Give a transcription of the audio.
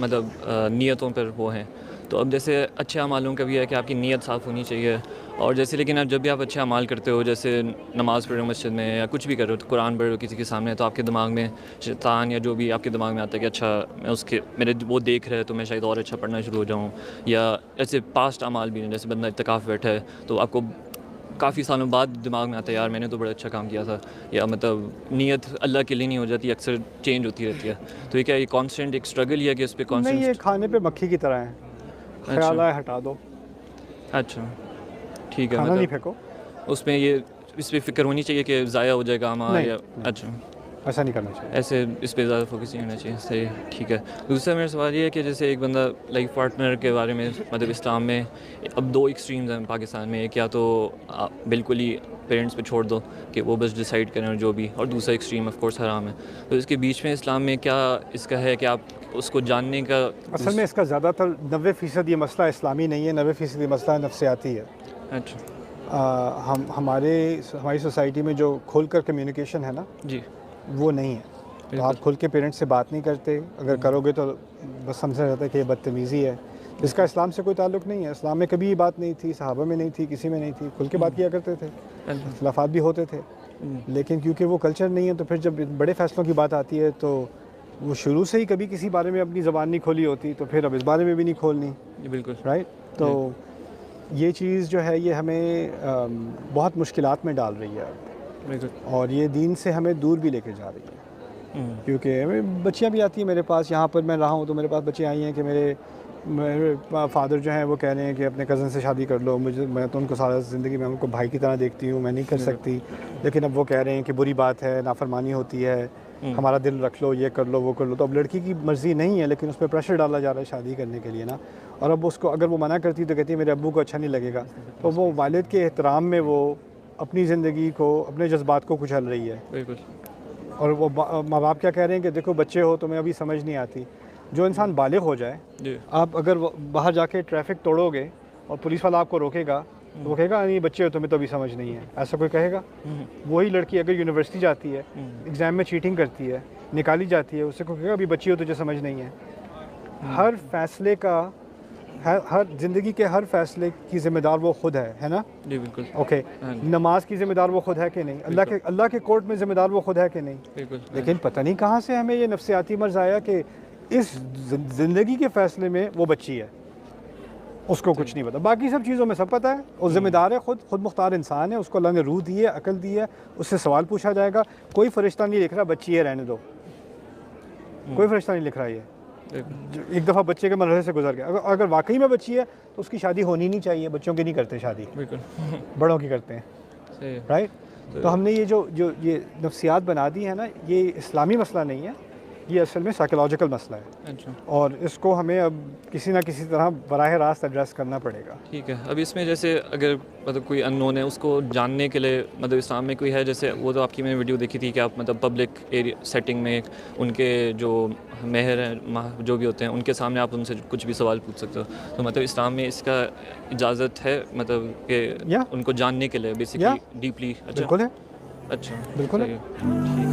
مطلب نیتوں پر وہ ہیں. تو اب جیسے اچھے اعمالوں کا بھی ہے کہ آپ کی نیت صاف ہونی چاہیے, اور جیسے لیکن اب جب بھی آپ اچھے اعمال کرتے ہو, جیسے نماز پڑھ رہے ہو مسجد میں یا کچھ بھی کر رہے ہو, قرآن پڑھ رہے ہو کسی کے سامنے, تو آپ کے دماغ میں شیطان یا جو بھی آپ کے دماغ میں آتا ہے کہ اچھا میں اس کے میرے وہ دیکھ رہے تو میں شاید اور اچھا پڑھنا شروع ہو جاؤں. یا ایسے پاسٹ اعمال بھی ہیں, جیسے بندہ اعتکاف بیٹھا ہے تو آپ کو کافی سالوں بعد دماغ میں آتا ہے یار میں نے تو بڑا اچھا کام کیا تھا, یا مطلب نیت اللہ کے لیے نہیں ہو جاتی, اکثر چینج ہوتی رہتی ہے. تو یہ کیا یہ کانسٹنٹ ایک اسٹرگل ہی ہے کہ اس پہ نہیں, یہ کانسٹنٹ؟ کھانے پہ مکھی کی طرح ہے, خیال آئے ہٹا دو, اچھا ٹھیک ہے. کھانا نہیں مطلب پھینکو. اس میں یہ اس پہ فکر ہونی چاہیے کہ ضائع ہو جائے گا ہمارا, یا اچھا ایسا نہیں کرنا چاہیے. ایسے اس پہ زیادہ فوکس نہیں ہونا چاہیے. صحیح, ٹھیک ہے. دوسرا میرا سوال یہ ہے کہ جیسے ایک بندہ لائف پارٹنر کے بارے میں مطلب اسلام میں اب 2 ایکسٹریمز ہیں پاکستان میں, ایک یا تو بالکل ہی پیرنٹس پہ چھوڑ دو کہ وہ بس ڈیسائیڈ کریں اور جو بھی, اور دوسرا ایکسٹریم آف کورس حرام ہے. تو اس کے بیچ میں اسلام میں کیا اس کا ہے کہ آپ اس کو جاننے کا؟ اصل میں اس کا زیادہ تر 90% یہ مسئلہ اسلامی نہیں ہے, 90% یہ مسئلہ نفسیاتی ہے. اچھا ہماری سوسائٹی میں جو کھول کر کمیونیکیشن ہے نا, جی وہ نہیں ہے. تو آپ کھل کے پیرنٹس سے بات نہیں کرتے, اگر کرو گے تو بس سمجھا جاتا ہے کہ یہ بدتمیزی ہے. اس کا اسلام سے کوئی تعلق نہیں ہے. اسلام میں کبھی یہ بات نہیں تھی, صحابہ میں نہیں تھی, کسی میں نہیں تھی. کھل کے بات کیا کرتے تھے, اختلافات بھی ہوتے تھے, لیکن کیونکہ وہ کلچر نہیں ہے تو پھر جب بڑے فیصلوں کی بات آتی ہے تو وہ شروع سے ہی کبھی کسی بارے میں اپنی زبان نہیں کھولی ہوتی, تو پھر اب اس بارے میں بھی نہیں کھولنی. بالکل رائٹ. تو یہ چیز جو ہے یہ ہمیں بہت مشکلات میں ڈال رہی ہے, اور یہ دین سے ہمیں دور بھی لے کے جا رہی ہے. کیونکہ بچیاں بھی آتی ہیں میرے پاس, یہاں پر میں رہا ہوں تو میرے پاس بچے آئی ہیں کہ میرے فادر جو ہیں وہ کہہ رہے ہیں کہ اپنے کزن سے شادی کر لو. میں تو ان کو سارا زندگی میں ان کو بھائی کی طرح دیکھتی ہوں, میں نہیں کر سکتی. لیکن اب وہ کہہ رہے ہیں کہ بری بات ہے, نافرمانی ہوتی ہے, ہمارا دل رکھ لو, یہ کر لو, وہ کر لو. تو اب لڑکی کی مرضی نہیں ہے, لیکن اس پہ پریشر ڈالا جا رہا ہے شادی کرنے کے لیے نا. اور اب اس کو اگر وہ منع کرتی تو کہتی ہے میرے ابو کو اچھا نہیں لگے گا. تو وہ والد کے احترام میں وہ اپنی زندگی کو, اپنے جذبات کو کچل رہی ہے. بالکل. اور وہ ماں باپ کیا کہہ رہے ہیں کہ دیکھو بچے ہو تمہیں ابھی سمجھ نہیں آتی. جو انسان بالغ ہو جائے, آپ اگر باہر جا کے ٹریفک توڑو گے اور پولیس والا آپ کو روکے گا تو وہ کہے گا نہیں بچے ہو تمہیں تو ابھی سمجھ نہیں ہے, ایسا کوئی کہے گا؟ وہی لڑکی اگر یونیورسٹی جاتی ہے, ایگزام میں چیٹنگ کرتی ہے, نکالی جاتی ہے, اس سے کوئی کہے گا ابھی بچی ہو تجھے سمجھ نہیں ہے. ہر فیصلے کا, ہر زندگی کے ہر فیصلے کی ذمہ دار وہ خود ہے نا. جی بالکل. اوکے, نماز کی ذمہ دار وہ خود ہے کہ نہیں, اللہ کے کورٹ میں ذمہ دار وہ خود ہے کہ نہیں. بالکل. لیکن پتہ نہیں کہاں سے ہمیں یہ نفسیاتی مرض آیا کہ اس زندگی کے فیصلے میں وہ بچی ہے, اس کو کچھ نہیں پتا, باقی سب چیزوں میں سب پتہ ہے. وہ ذمہ دار ہے, خود مختار انسان ہے, اس کو اللہ نے روح دی ہے, عقل دی ہے, اس سے سوال پوچھا جائے گا. کوئی فرشتہ نہیں لکھ رہا بچی ہے رہنے دو, کوئی فرشتہ نہیں لکھ رہا. یہ ایک دفعہ بچے کے مرحلے سے گزر گیا. اگر واقعی میں بچی ہے تو اس کی شادی ہونی نہیں چاہیے. بچوں کی نہیں کرتے شادی, بڑوں کی کرتے ہیں. رائٹ. تو ہم نے یہ جو یہ نفسیات بنا دی ہے نا, یہ اسلامی مسئلہ نہیں ہے, یہ اصل میں سائیکولوجیکل مسئلہ ہے. اور اس کو ہمیں اب کسی نہ کسی طرح براہ راست ایڈریس کرنا پڑے گا. ٹھیک ہے. اب اس میں جیسے اگر مطلب کوئی ان نون ہے, اس کو جاننے کے لیے مطلب اسلام میں کوئی ہے, جیسے وہ تو آپ کی میں نے ویڈیو دیکھی تھی کہ آپ مطلب پبلک ایریا سیٹنگ میں ان کے جو مہر ہیں جو بھی ہوتے ہیں ان کے سامنے آپ ان سے کچھ بھی سوال پوچھ سکتے ہو. تو مطلب اسلام میں اس کا اجازت ہے مطلب کہ ان کو جاننے کے لیے بیسکلی ڈیپلی؟ بالکل ہے. اچھا بالکل ہے.